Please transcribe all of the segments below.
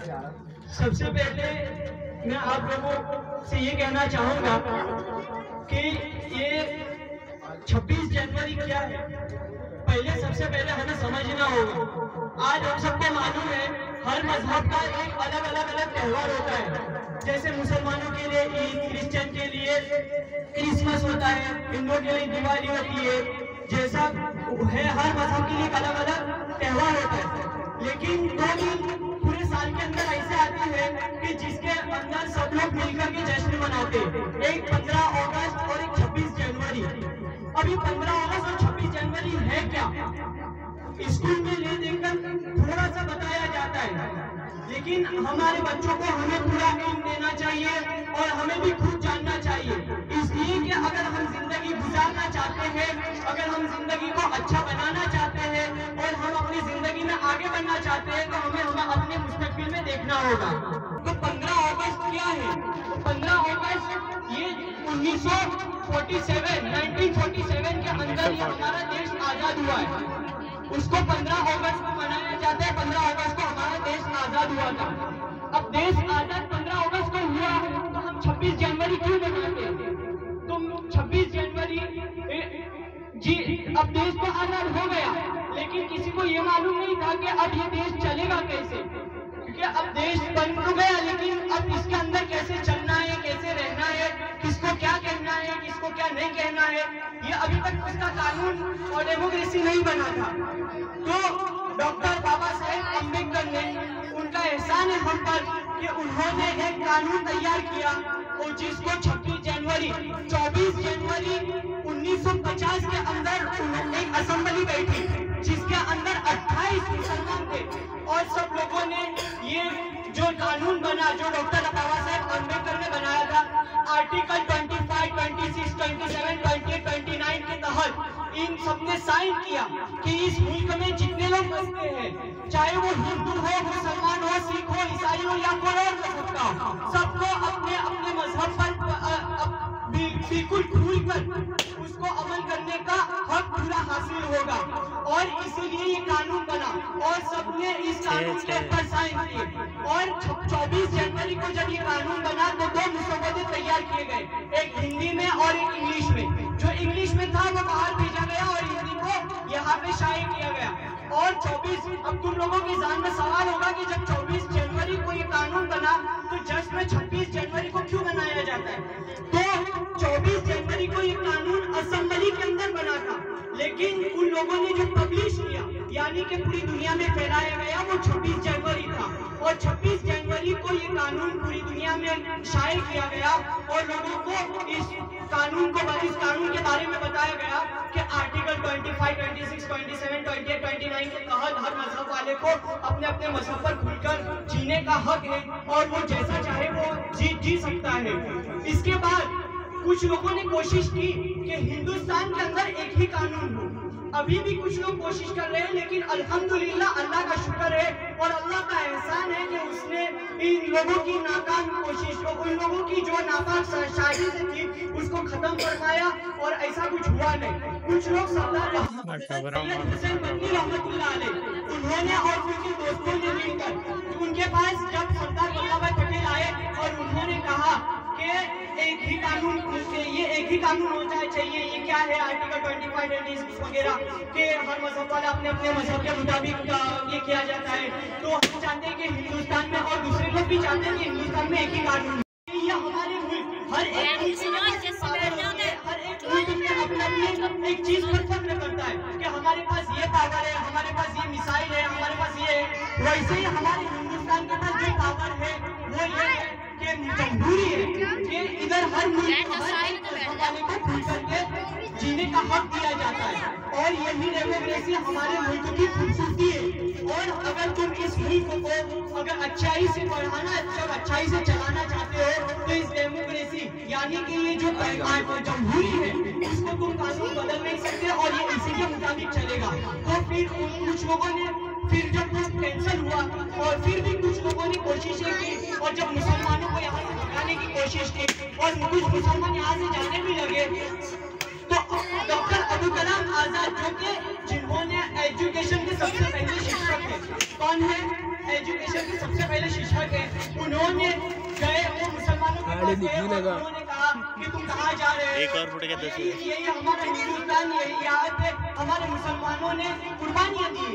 सबसे पहले मैं आप लोगों से ये कहना चाहूँगा कि ये 26 जनवरी क्या है, पहले सबसे पहले हमें समझना होगा। आज हम सबको मालूम है हर मजहब का एक अलग अलग त्यौहार होता है। जैसे मुसलमानों के लिए ईद, क्रिश्चियन के लिए क्रिसमस होता है, हिंदुओं के लिए दिवाली होती है। जैसा है हर मजहब के लिए अलग अलग त्यौहार होता है, लेकिन 2 दिन पूरे साल के अंदर ऐसे आते हैं कि जिसके अंदर सब लोग मिलकर के जश्न मनाते हैं। एक 15 अगस्त और एक 26 जनवरी। अभी 15 अगस्त और 26 जनवरी है क्या, स्कूल में ले देकर थोड़ा सा बताया जाता है, लेकिन हमारे बच्चों को हमें पूरा इल्म देना चाहिए और हमें भी खुद जानना चाहिए। इसलिए कि अगर हम जिंदगी गुजारना चाहते हैं, अगर हम जिंदगी को अच्छा बनाना चाहते हैं और हम अपनी जिंदगी में आगे बढ़ना चाहते हैं, तो हमें अपने मुस्तकबिल में देखना होगा। तो 15 अगस्त क्या है? 15 अगस्त ये 1947 के अंदर ये हमारा देश आजाद हुआ है। उसको 15 अगस्त को मनाया जाता है। 15 अगस्त को हमारा देश आजाद हुआ था। अब देश आजाद 15 अगस्त को हुआ तो हम 26 जनवरी क्यों मनाते हैं? तो 26 जनवरी जी, अब देश तो आजाद हो गया, लेकिन किसी को ये मालूम नहीं था कि अब ये देश चलेगा कैसे, क्योंकि अब देश बन तो गया, लेकिन अब इसके अंदर कैसे चलना है, कैसे रहना है, किसको क्या कहना है, किसको क्या नहीं कहना है, ये अभी तक उसका कानून और डेमोक्रेसी नहीं बना था। तो डॉक्टर बाबा साहेब अम्बेडकर ने, उनका एहसान है हम पर कि उन्होंने एक कानून तैयार किया और जिसको 26 जनवरी 24 जनवरी 1950 के अंदर एक असेंबली बैठी, जिसके अंदर 28 मुसलमान थे और सब लोगों ने ये जो कानून बना, जो डॉक्टर बाबा साहेब अम्बेडकर ने बनाया था, आर्टिकल 25, 26, 27, 28, 29 के तहत इन सबने साइन किया कि इस मुल्क में जितने लोग बसते हैं, चाहे वो हिंदू हो, मुसलमान हो, सिख हो, ईसाई हो या कोई और मजहब का हो, सबको अपने अपने मजहब पर बिल्कुल खुलकर उसको अमल करने का हक पूरा हासिल होगा। और इसीलिए ये कानून बना और सबने इस कानून के ऊपर साइन किए। और 24 जनवरी को जब ये कानून बना तो 2 मुसव्वदे तैयार किए गए, एक हिंदी में और एक इंग्लिश में। जो इंग्लिश में था वो बाहर भेजा गया और हिंदी को यहाँ पे शाये किया गया। और 24, अब तुम लोगों के ज़हन में सवाल होगा कि जब 24 जनवरी को ये कानून बना तो जश्न 26 जनवरी को क्यों मनाया जाता है? तो 24 जनवरी को ये कानून असेंबली के अंदर बना था, लेकिन उन लोगों ने जो पब्लिश किया, यानी कि पूरी दुनिया में फैलाया गया, वो 26 जनवरी था। और 26 जनवरी को ये कानून पूरी दुनिया में शाये किया गया और लोगों को इस कानून के बारे में बताया गया कि आर्टिकल 25, 26, 27, 28, 29 के तहत हर मजहब वाले को अपने अपने मजहब पर खुलकर जीने का हक है और वो जैसा चाहे वो जी सकता है। इसके बाद कुछ लोगों ने कोशिश की कि हिंदुस्तान के अंदर एक ही कानून हो। अभी भी कुछ लोग कोशिश कर रहे हैं, लेकिन अल्हम्दुलिल्लाह अल्लाह का शुक्र है और अल्लाह का एहसान है कि उसने इन लोगों की नाकाम कोशिश को, उन लोगों की जो नापाक शायरी से थी, उसको खत्म करवाया और ऐसा कुछ हुआ नहीं। कुछ लोग सरदार हुसैन बंटी रहमतुल्लाह अलैह, उन्होंने और उनके दोस्तों ने मिलकर उनके पास जब सरदार वल्लभ भाई पटेल आए और उन्होंने कहा कि एक ही कानून होना चाहिए, ये क्या है आर्टिकल 25, 26 वगैरह के हर मजहब वाला अपने अपने मजहब के मुताबिक ये किया जाता है। तो हम चाहते हैं कि हिंदुस्तान में, और दूसरे लोग भी चाहते हैं कि हिंदुस्तान में एक ही कानून, ये हमारे मुल्क हर एक अपनी एक चीज पर फख्र करता है कि हमारे पास ये पावर है, हमारे पास ये मिसाइल है, हमारे पास ये है। वैसे ही हमारे हिंदुस्तान के पास जो पावर है वो ये है कि जमहूरी है कि इधर हर मुल्क वाले को खुल करके जीने का हक दिया जाता है और यही डेमोक्रेसी हमारे मुल्क की खूबसूरती है। और अगर तुम इस मुल्क को अगर अच्छाई से बढ़ाना, अच्छाई से चलाना चाहते हो तो इस डेमोक्रेसी यानी कि ये जो जमहूरी है इसको तुम कानून बदल नहीं सकते और ये इसी के मुताबिक चलेगा। तो फिर कुछ लोगों ने फिर जब कुछ कैंसिल हुआ और फिर भी कुछ लोगों ने कोशिशें की और जब मुसलमानों को यहाँ से भगाने की कोशिश की और कुछ मुसलमान यहाँ से जाने भी लगे तो डॉक्टर अब्दुल कलाम आजाद जो कि जिन्होंने एजुकेशन के सबसे पहले शिक्षक थे, कौन है? एजुकेशन के सबसे पहले शिक्षक हैं, उन्होंने गए वो मुसलमानों के पास गए और उन्होंने कहा कि तुम कहाँ जा रहे हो, एक और फुट के 10 यही हमारा हिंदुस्तान, यही यहाँ पे हमारे मुसलमानों ने कुर्बानियां दी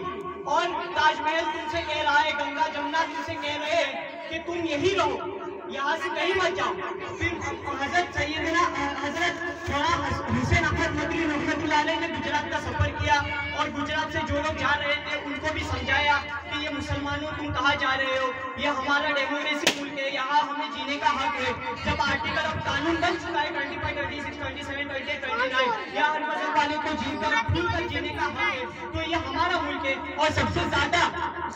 और ताजमहल तुमसे कह रहा है, गंगा जमुना तुमसे कह रहे हैं कि तुम यही रहो, यहाँ से कहीं मत जाओ। फिर हजरत सैयदना हजरत हुसैन अहमद मदनी रहमतुल्लाह अलैह ने गुजरात का सफर किया और गुजरात से जो लोग जा रहे थे उनको भी समझाया कि ये मुसलमानों तुम कहाँ जा रहे हो, ये हमारा डेमोक्रेसी मुल्क है, यहाँ हमें जीने का हक है। जब आर्टिकल ऑफ कानून बन चुका है 25, 26, 27, 28, 29, यहाँ हर मजहब वाले को खुलकर जीने का हक है, तो ये हमारा मुल्क है। और सबसे ज्यादा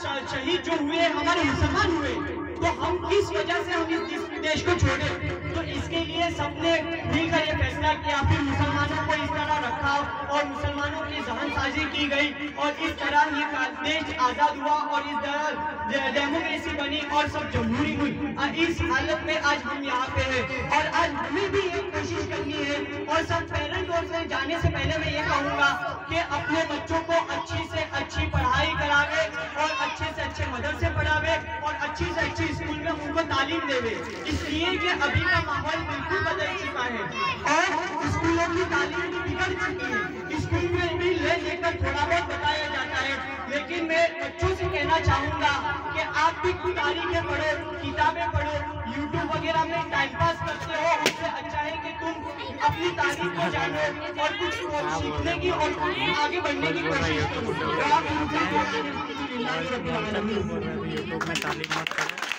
शहीद जो हुए हमारे मुसलमान हुए, तो हम किस वजह से हम इस देश को छोड़े, तो इसके लिए सबने मिलकर ये फैसला किया। फिर मुसलमानों को इस तरह रखा और मुसलमानों की जहनसाजी की गई और इस तरह ये देश आजाद हुआ और इस तरह डेमोक्रेसी बनी और सब जमहूरी हुई। इस हालत में आज हम यहाँ पे हैं और आज हमें भी एक कोशिश करनी है और सब पेरेंट्स और से जाने से पहले मैं ये कहूँगा कि अपने बच्चों को अच्छी से अच्छी पढ़ाई करावे और अच्छे से अच्छे मदरसे पढ़ावे और अच्छी से अच्छी स्कूल में उनको तालीम देवे, इसलिए कि अभी का माहौल बिल्कुल बदल चुका है और स्कूलों की तालीम भी बिगड़ चुकी है। स्कूल में भी ले लेकर थोड़ा बहुत बताया जाता है, लेकिन मैं बच्चों से कहना चाहूँगा कि आप भी तारीखें पढ़ो, किताबें पढ़ो, यूट्यूब वगैरह में टाइम पास करते हो, उससे अच्छा है कि तुम अपनी तारीख को जानो और कुछ सीखने की और आगे बढ़ने की कोशिश करो। यूट्यूब में तालीम मत करो।